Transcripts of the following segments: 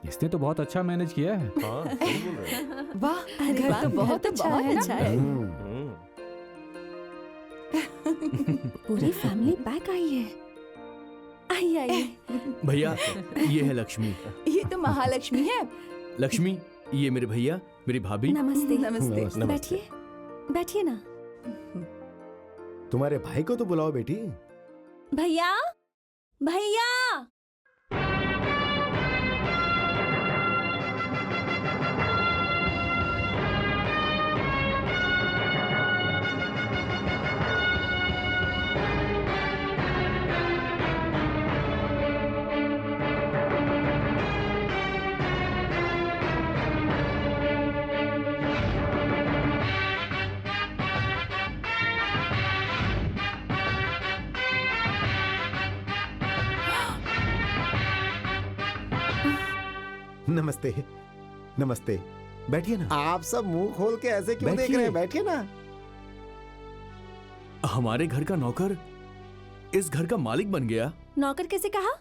इसने तो बहुत अच्छा मैनेज किया है। हाँ, सही बोल रहे हैं। वाह, घर तो बहुत अच्छा है। पूरी फैमिली बैक आई है। आइए आइए। भैया ये है लक्ष्मी। ये तो महालक्ष्मी है। लक्ष्मी ये मेरे भैया, मेरी भाभी। नमस्ते। नमस्ते। बैठिए बैठिए ना। तुम्हारे भाई को तो बुलाओ बेटी। भैया भैया। नमस्ते। नमस्ते, बैठिए ना। आप सब मुंह खोल के ऐसे क्यों देख रहे हैं? बैठिए ना। हमारे घर का नौकर इस घर का मालिक बन गया। नौकर कैसे कहा?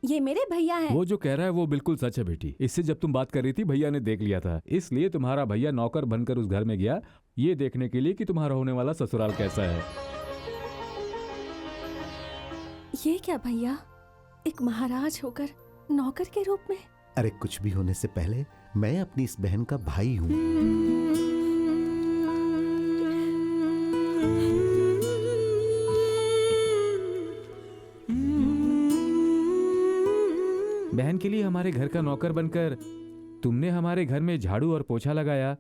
ये मेरे भैया हैं। वो जो कह रहा है वो बिल्कुल सच है बेटी। इससे जब तुम बात कर रही थी भैया ने देख लिया था, इसलिए तुम्हारा भैया नौकर बनकर उस घर में गया, ये देखने के लिए कि तुम्हारा होने वाला ससुराल कैसा है। ये क्या भैया, एक महाराज होकर नौकर के रूप में? अरे कुछ भी होने से पहले मैं अपनी इस बहन का भाई हूँ। बहन के लिए हमारे घर का नौकर बनकर तुमने हमारे घर में झाड़ू और पोछा लगाया,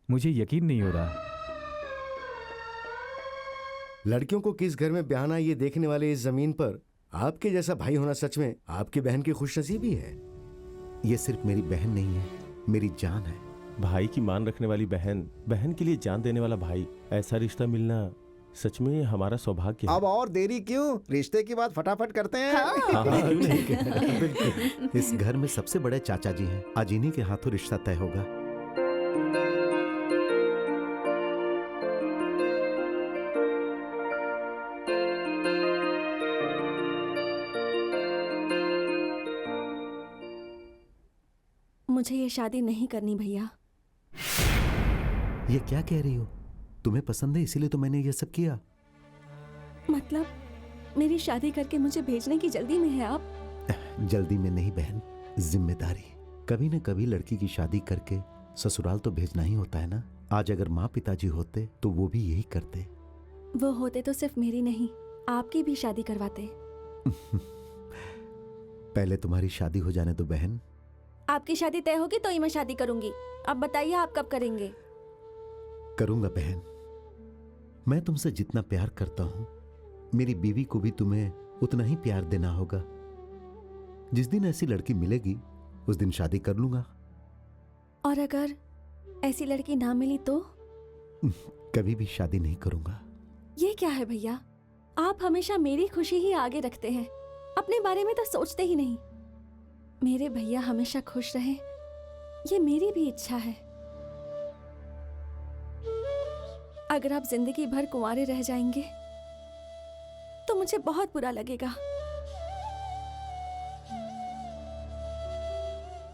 मुझे यकीन नहीं हो रहा। लड़कियों को किस घर में ब्याहना, ये देखने वाले इस जमीन पर आपके जैसा भाई होना सच में आपकी बहन की खुशनसीबी है। ये सिर्फ मेरी बहन नहीं है, मेरी जान है। भाई की मान रखने वाली बहन, बहन के लिए जान देने वाला भाई, ऐसा रिश्ता मिलना सच में हमारा सौभाग्य है। अब और देरी क्यों, रिश्ते की बात फटाफट करते हैं। हाँ, क्यों नहीं? बिल्कुल। इस घर में सबसे बड़े चाचा जी हैं, आज इन्हीं के हाथों रिश्ता तय होगा। मुझे ये शादी नहीं करनी भैया। ये क्या कह रही हो? तुम्हें पसंद है इसीलिए तो मैंने ये सब किया। मतलब मेरी शादी करके मुझे भेजने की जल्दी में है आप? जल्दी में नहीं बहन, जिम्मेदारी। कभी न कभी लड़की की शादी करके ससुराल तो भेजना ही होता है ना। आज अगर माँ पिताजी होते तो वो भी यही करते। वो होते तो सिर्फ मेरी नहीं, आपकी भी शादी करवाते। पहले तुम्हारी शादी हो जाने दो बहन। आपकी शादी तय होगी तो ही मैं शादी करूंगी। अब बताइए आप कब करेंगे? करूंगा बहन। मैं तुमसे जितना प्यार करता हूं, मेरी बीवी को भी तुम्हें उतना ही प्यार देना होगा। जिस दिन ऐसी लड़की मिलेगी उस दिन शादी कर लूंगा। और अगर ऐसी लड़की ना मिली तो? कभी भी शादी नहीं करूंगा। ये क्या है भैया, आप हमेशा मेरी खुशी ही आगे रखते हैं, अपने बारे में तो सोचते ही नहीं। मेरे भैया हमेशा खुश रहे, ये मेरी भी इच्छा है। अगर आप जिंदगी भर कुंवारे रह जाएंगे तो मुझे बहुत बुरा लगेगा।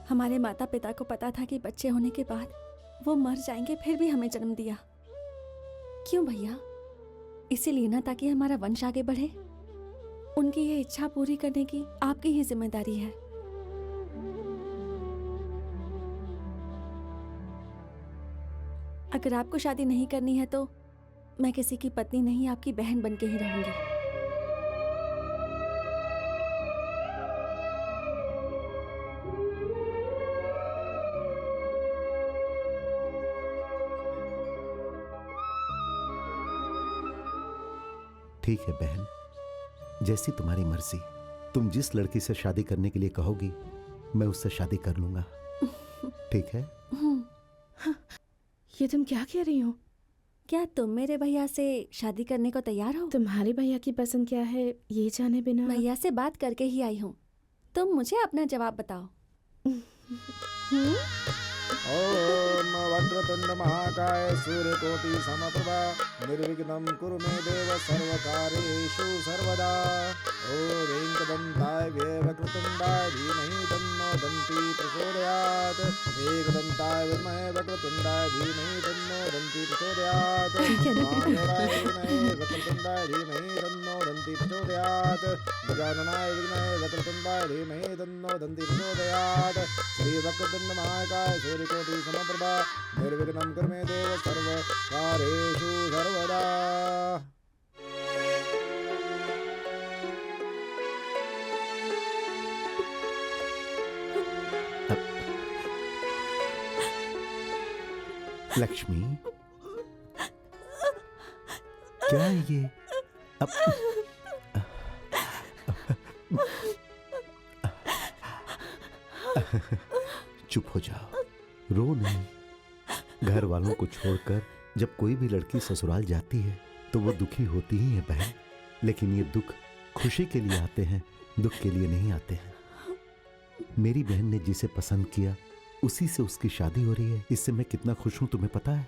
हमारे माता पिता को पता था कि बच्चे होने के बाद वो मर जाएंगे, फिर भी हमें जन्म दिया। क्यों भैया? इसीलिए ना, ताकि हमारा वंश आगे बढ़े। उनकी ये इच्छा पूरी करने की आपकी ही जिम्मेदारी है। अगर आपको शादी नहीं करनी है तो मैं किसी की पत्नी नहीं, आपकी बहन बन के ही रहूंगी। ठीक है बहन, जैसी तुम्हारी मर्जी। तुम जिस लड़की से शादी करने के लिए कहोगी मैं उससे शादी कर लूंगा। ठीक है? ये तुम क्या कह रही हो? क्या तुम मेरे भैया से शादी करने को तैयार हो? तुम्हारे भैया की पसंद क्या है ये जाने बिना? भैया से बात करके ही आई हूँ, तुम मुझे अपना जवाब बताओ। ओम वक्रतुंड महाकाय सूर्यकोटि समप्रभा निर्विघ्नं कुरु मे देव सर्वकार्येषु सर्वदा। ओम वेंकटदंताय वक्रतुंडाय धीमहि तन्नो दन्ति दन्ती प्रचोदयात् एकदन्ताय विद्महे वक्रतुण्डाय धीमहि तन्नो दन्ती प्रचोदयात् महागणाय विद्महे वक्रतुण्डाय धीमहि तन्नो दन्ती प्रचोदयात् गजाननाय विद्महे वक्रतुण्डाय धीमहि तन्नो दन्ती प्रचोदयात् श्री वक्रतुण्ड महाकाय सूर्यकोटि समप्रभा निर्विघ्नं कुरु मे देव सर्वकार्येषु सर्वदा। लक्ष्मी, क्या है ये? अब चुप हो जाओ, रो नहीं। घर वालों को छोड़कर जब कोई भी लड़की ससुराल जाती है तो वो दुखी होती ही है बहन, लेकिन ये दुख खुशी के लिए आते हैं, दुख के लिए नहीं आते हैं। मेरी बहन ने जिसे पसंद किया उसी से उसकी शादी हो रही है, इससे मैं कितना खुश हूं तुम्हें पता है।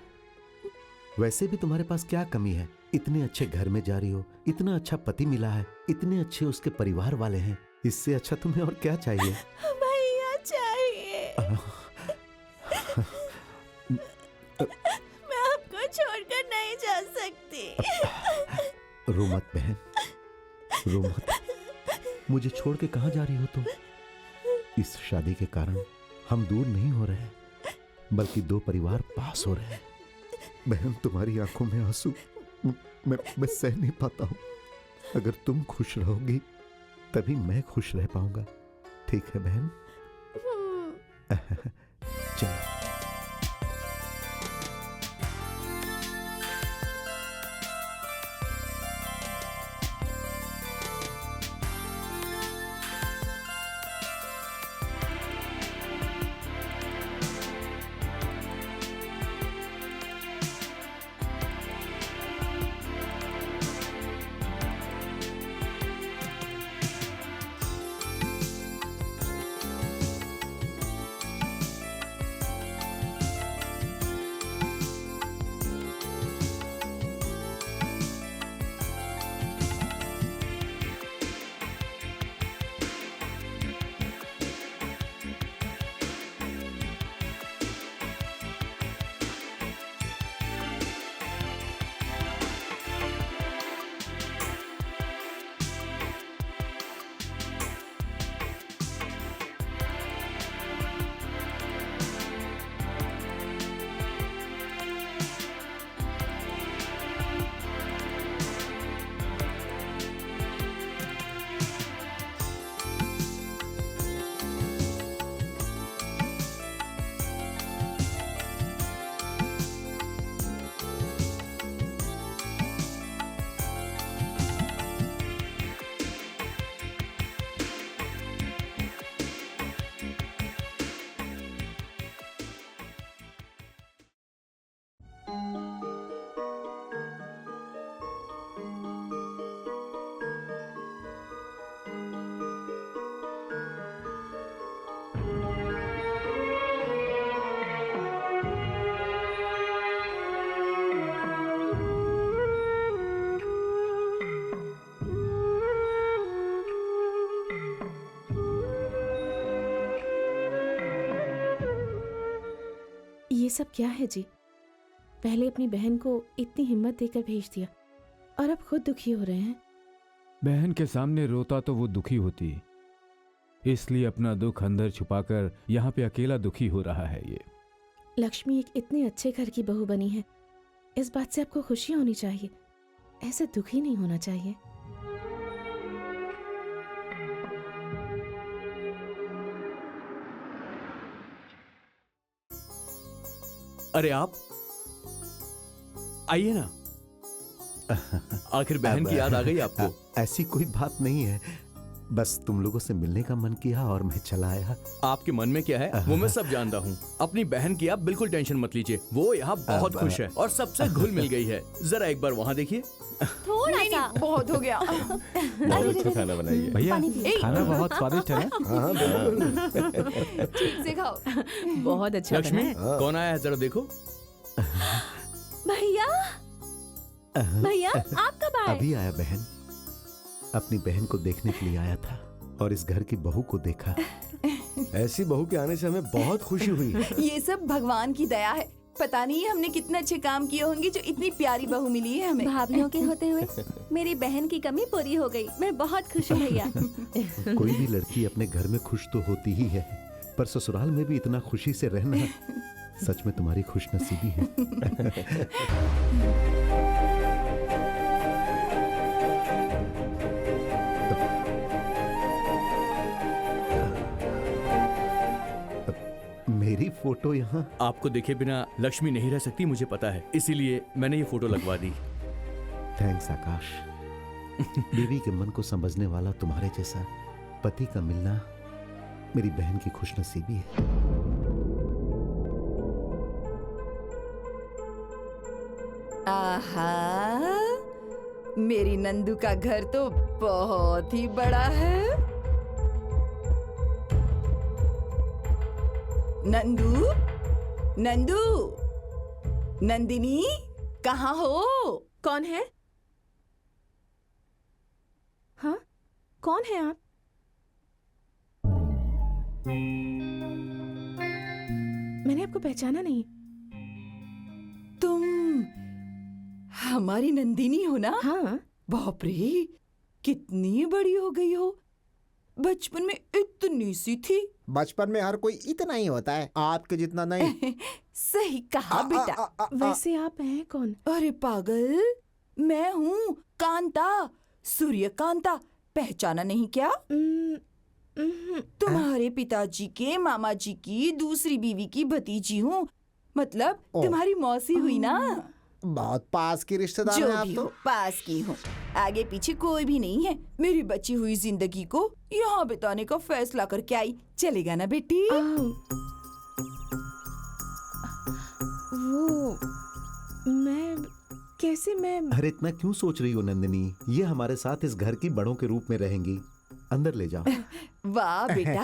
वैसे भी तुम्हारे पास क्या कमी है? इतने अच्छे घर में जा रही हो, इतना अच्छा पति मिला है, इतने अच्छे उसके परिवार वाले हैं, इससे अच्छा तुम्हें और क्या चाहिए? भैया चाहिए। मैं आपको छोड़कर नहीं जा सकती। रो मत बहन, रो मत। मुझे छोड़ के कहां जा रही हो तुम? इस शादी के कारण हम दूर नहीं हो रहे, बल्कि दो परिवार पास हो रहे हैं। बहन, तुम्हारी आंखों में आंसू मैं सह नहीं पाता हूं। अगर तुम खुश रहोगी तभी मैं खुश रह पाऊंगा, ठीक है बहन? चलो। ये सब क्या है जी? पहले अपनी बहन को इतनी हिम्मत देकर भेज दिया और अब खुद दुखी हो रहे हैं। बहन के सामने रोता तो वो दुखी होती, इसलिए अपना दुख अंदर छुपाकर यहाँ पे अकेला दुखी हो रहा है ये। लक्ष्मी एक इतने अच्छे घर की बहू बनी है, इस बात से आपको खुशी होनी चाहिए, ऐसे दुखी नहीं होना चाहिए। अरे आप आइए ना। आखिर बहन की याद आ गई आपको? ऐसी कोई बात नहीं है, बस तुम लोगों से मिलने का मन किया और मैं चला आया। आपके मन में क्या है वो मैं सब जानता हूँ। अपनी बहन की आप बिल्कुल टेंशन मत लीजिए, वो यहाँ बहुत खुश है और सबसे घुल मिल गई है। जरा एक बार वहाँ देखिए। थोड़ा सा बहुत हो गया। बहुत अच्छा खाना बनाइए भैया, खाना बहुत स्वादिष्ट है ना? ठीक से खाओ, बहुत अच्छा बना लक्ष्मी, है। कौन आया है जरा देखो। भैया, भैया आप कब आए? अभी आया बहन, अपनी बहन को देखने के लिए आया था और इस घर की बहू को देखा ऐसी बहू के आने से हमें बहुत खुशी हुई है। ये सब भगवान की दया है। पता नहीं हमने कितने अच्छे काम किए होंगे जो इतनी प्यारी बहू मिली है हमें। भाभीियों के होते हुए मेरी बहन की कमी पूरी हो गई। मैं बहुत खुश हूँ भैया। कोई भी लड़की अपने घर में खुश तो होती ही है, पर ससुराल में भी इतना खुशी से रहना सच में तुम्हारी खुशनसीबी है। मेरी फोटो यहाँ। आपको देखे बिना लक्ष्मी नहीं रह सकती, मुझे पता है, इसीलिए मैंने ये फोटो लगवा दी। थैंक्स आकाश। बीवी के मन को समझने वाला तुम्हारे जैसा पति का मिलना मेरी बहन की खुशनसीबी है। आहा, मेरी नंदू का घर तो बहुत ही बड़ा है। नंदू, नंदू, नंदिनी, कहाँ हो? कौन है? हाँ, कौन है आप? मैंने आपको पहचाना नहीं। तुम हमारी नंदिनी हो ना? हाँ। बाप रे, कितनी बड़ी हो गई हो। बचपन में इतनी सी थी। बचपन में हर कोई इतना ही होता है, आपके जितना नहीं। सही कहा बेटा। वैसे आप हैं कौन? अरे पागल, मैं हूँ कांता, सूर्यकांता। पहचाना नहीं क्या? तुम्हारे पिताजी के मामा जी की दूसरी बीवी की भतीजी हूँ। मतलब तुम्हारी मौसी हुई ना। बहुत पास की रिश्तेदार जो हैं आप भी तो। हो, पास की हूँ। आगे पीछे कोई भी नहीं है। मेरी बची हुई जिंदगी को यहाँ बिताने का फैसला करके आई। चलेगा ना बेटी? वो मैं कैसे मैं अरे इतना क्यों सोच रही हो नंदिनी? ये हमारे साथ इस घर की बड़ों के रूप में रहेंगी। अंदर ले जाओ। वाह बेटा,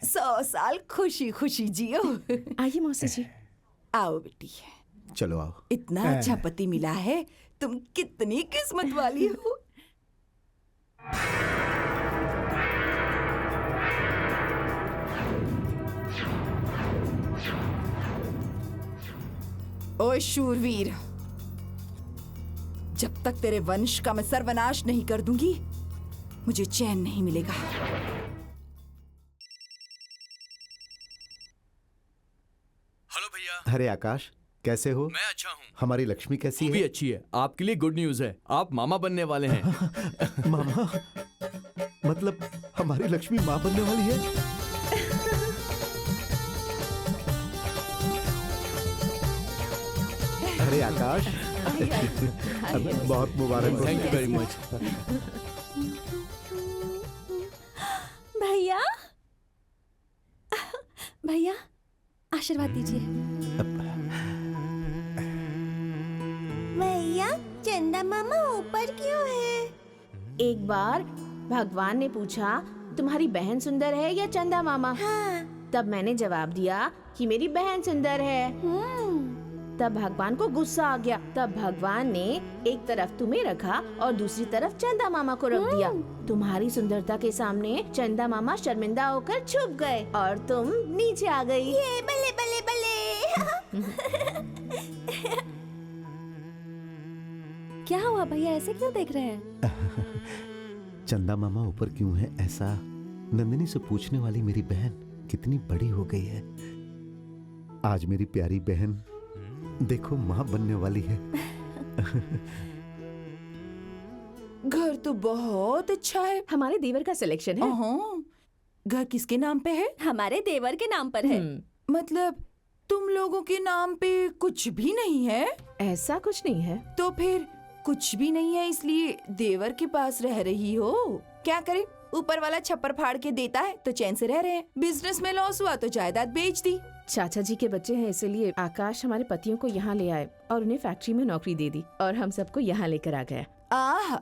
100 साल खुशी खुशी जियो। आइए मौसी जी। आओ बेटी। चलो आओ। इतना अच्छा पति मिला है, तुम कितनी किस्मत वाली हो। ओए शूरवीर, जब तक तेरे वंश का मैं सर्वनाश नहीं कर दूंगी, मुझे चैन नहीं मिलेगा। हेलो भैया। अरे आकाश, कैसे हो? मैं अच्छा हूँ। हमारी लक्ष्मी कैसी भी है? अच्छी है। आपके लिए गुड न्यूज है, आप मामा बनने वाले हैं। मामा? मतलब हमारी लक्ष्मी माँ बनने वाली है? अरे आकाश, बहुत मुबारक हो। Thank you very much. भैया, भैया आशीर्वाद दीजिए। भैया, चंदा मामा ऊपर क्यों है? एक बार भगवान ने पूछा तुम्हारी बहन सुंदर है या चंदा मामा? हाँ। तब मैंने जवाब दिया कि मेरी बहन सुंदर है। तब भगवान को गुस्सा आ गया। तब भगवान ने एक तरफ तुम्हें रखा और दूसरी तरफ चंदा मामा को रख दिया। तुम्हारी सुंदरता के सामने चंदा मामा शर्मिंदा होकर छुप गए और तुम नीचे आ गई। ये बल्ले बल्ले बल्ले। क्या हुआ भैया, ऐसे क्यों देख रहे हैं? चंदा मामा ऊपर क्यों है ऐसा नंदिनी से पूछने वाली मेरी बहन कितनी बड़ी हो गई है। आज मेरी प्यारी बहन देखो माँ बनने वाली है। घर तो बहुत अच्छा है। हमारे देवर का सिलेक्शन है। घर किसके नाम पे है? हमारे देवर के नाम पर है। मतलब तुम लोगों के नाम पे कुछ भी नहीं है? ऐसा कुछ नहीं है। तो फिर कुछ भी नहीं है इसलिए देवर के पास रह रही हो? क्या करे, ऊपर वाला छप्पर फाड़ के देता है तो चैन से रह रहे हैं। बिजनेस में लॉस हुआ तो जायदाद बेच दी। चाचा जी के बच्चे हैं, इसलिए आकाश हमारे पतियों को यहाँ ले आए और उन्हें फैक्ट्री में नौकरी दे दी और हम सबको यहाँ लेकर आ गया। आह,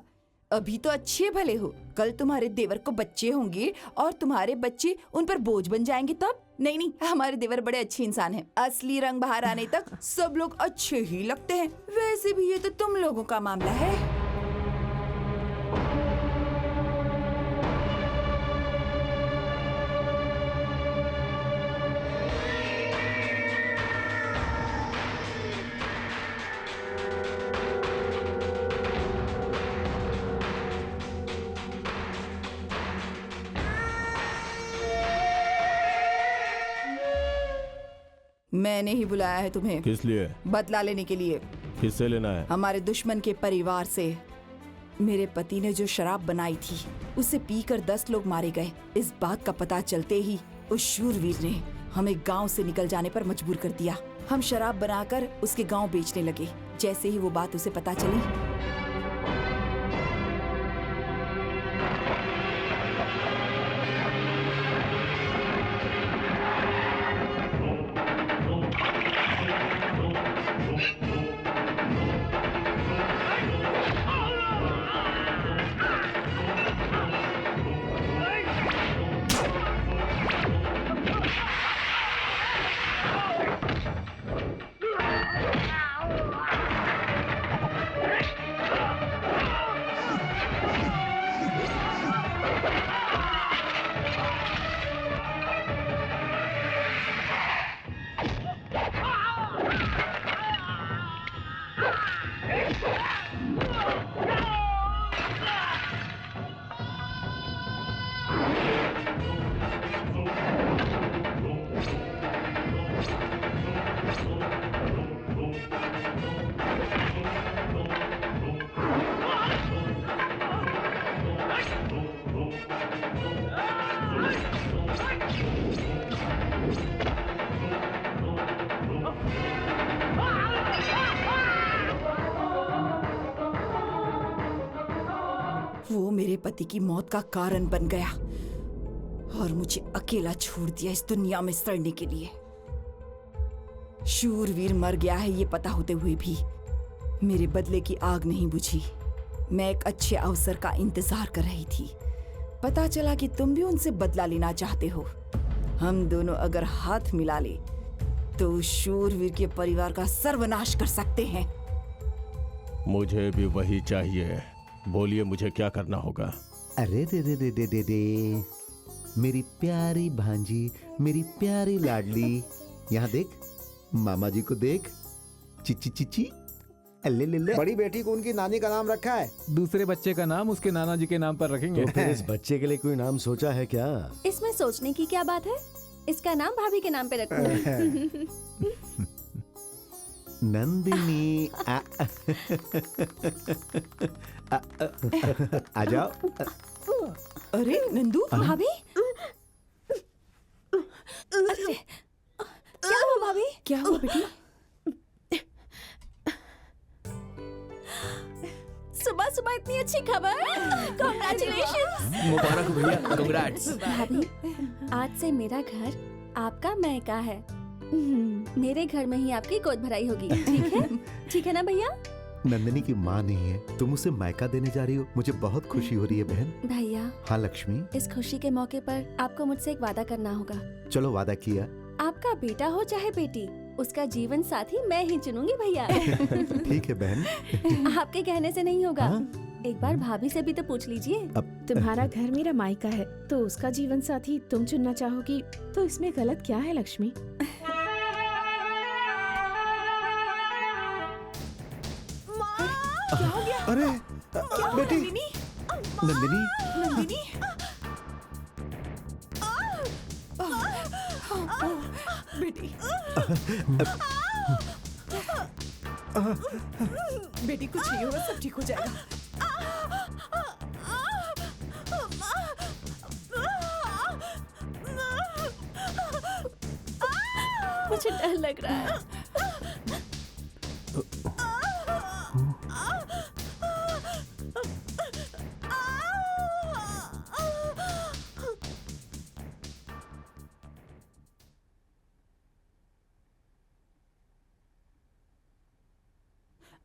अभी तो अच्छे भले हो, कल तुम्हारे देवर को बच्चे होंगे और तुम्हारे बच्चे उन पर बोझ बन जाएंगे तब। नहीं नहीं, हमारे देवर बड़े अच्छे इंसान हैं। असली रंग बाहर आने तक सब लोग अच्छे ही लगते हैं। वैसे भी ये तो तुम लोगों का मामला है। मैंने ही बुलाया है तुम्हें किस लिए? बदला लेने के लिए। किससे लेना है? हमारे दुश्मन के परिवार से। मेरे पति ने जो शराब बनाई थी उसे पीकर 10 लोग मारे गए। इस बात का पता चलते ही उस शूरवीर ने हमें गांव से निकल जाने पर मजबूर कर दिया। हम शराब बनाकर उसके गांव बेचने लगे। जैसे ही वो बात उसे पता चली, वो मेरे पति की मौत का कारण बन गया और मुझे अकेला छोड़ दिया इस दुनिया में सड़ने के लिए। शूरवीर मर गया है ये पता होते हुए भी मेरे बदले की आग नहीं बुझी। मैं एक अच्छे अवसर का इंतजार कर रही थी। पता चला कि तुम भी उनसे बदला लेना चाहते हो। हम दोनों अगर हाथ मिला ले तो उस शूरवीर के परिवार का सर्वनाश कर सकते हैं। मुझे भी वही चाहिए। बोलिए मुझे क्या करना होगा? अरे दे मेरी प्यारी भांजी, मेरी प्यारी लाडली, यहाँ देख, मामा जी को देख। चिची चिची, अल्ले ले ले। बड़ी बेटी को उनकी नानी का नाम रखा है। दूसरे बच्चे का नाम उसके नाना जी के नाम पर रखेंगे। तो फिर इस बच्चे के लिए कोई नाम सोचा है क्या? इसमें सोचने की क्या बात है? इसका नाम भाभी के नाम पे रखूंगी। नंदिनी आ जाओ। अरे नंदू, भाभी, अरे क्या हुआ भाभी? क्या हुआ बेटी? सुबह सुबह इतनी अच्छी खबर! Congratulations! मुबारक भैया, कंग्रेट्स। भाभी, आज से मेरा घर आपका मैका है। मेरे घर में ही आपकी गोद भराई होगी। ठीक है? ठीक है ना भैया? नंदिनी की माँ नहीं है, तुम उसे मायका देने जा रही हो। मुझे बहुत खुशी हो रही है बहन। भैया, हाँ लक्ष्मी, इस खुशी के मौके पर आपको मुझसे एक वादा करना होगा। चलो वादा किया। आपका बेटा हो चाहे बेटी, उसका जीवन साथी मैं ही चुनूंगी भैया। ठीक है बहन। आपके कहने से नहीं होगा। हाँ? एक बार भाभी से भी तो पूछ लीजिए। तुम्हारा घर मेरा मायका है तो उसका जीवन साथी तुम चुनना चाहोगी तो इसमें गलत क्या है लक्ष्मी? क्या हो गया? अरे क्या हुआ, बेटी, नंदिनी? नंदिनी, नंदिनी? बेटी, बेटी कुछ नहीं होगा, सब ठीक हो जाएगा। मुझे डर लग रहा है।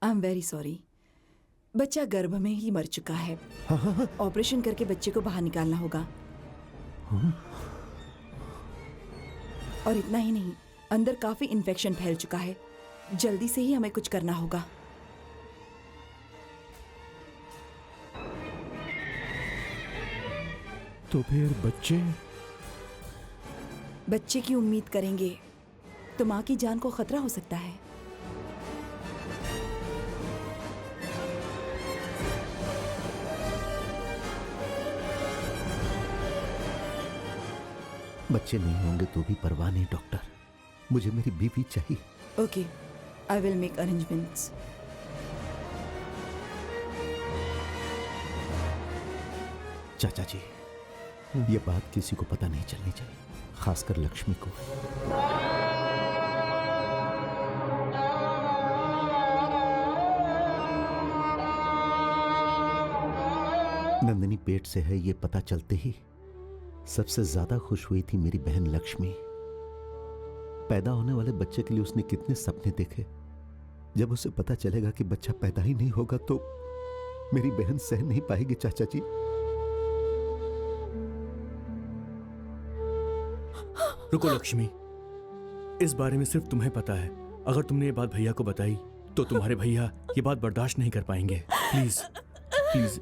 I am very sorry. बच्चा गर्भ में ही मर चुका है। ऑपरेशन करके बच्चे को बाहर निकालना होगा। और इतना ही नहीं, अंदर काफी इन्फेक्शन फैल चुका है। जल्दी से ही हमें कुछ करना होगा। तो फिर बच्चे? बच्चे की उम्मीद करेंगे तो माँ की जान को खतरा हो सकता है। बच्चे नहीं होंगे तो भी परवाह नहीं डॉक्टर। मुझे मेरी बीवी चाहिए। Okay, I will make arrangements. चाचा जी, ये बात किसी को पता नहीं चलनी चाहिए, खासकर लक्ष्मी को। नंदिनी पेट से है ये पता चलते ही सबसे ज्यादा खुश हुई थी मेरी बहन लक्ष्मी। पैदा होने वाले बच्चे के लिए उसने कितने सपने देखे। जब उसे पता चलेगा कि बच्चा पैदा ही नहीं होगा तो मेरी बहन सह नहीं पाएगी चाचा जी। रुको लक्ष्मी, इस बारे में सिर्फ तुम्हें पता है। अगर तुमने ये बात भैया को बताई तो तुम्हारे भैया ये बात बर्दाश्त नहीं कर पाएंगे। Please please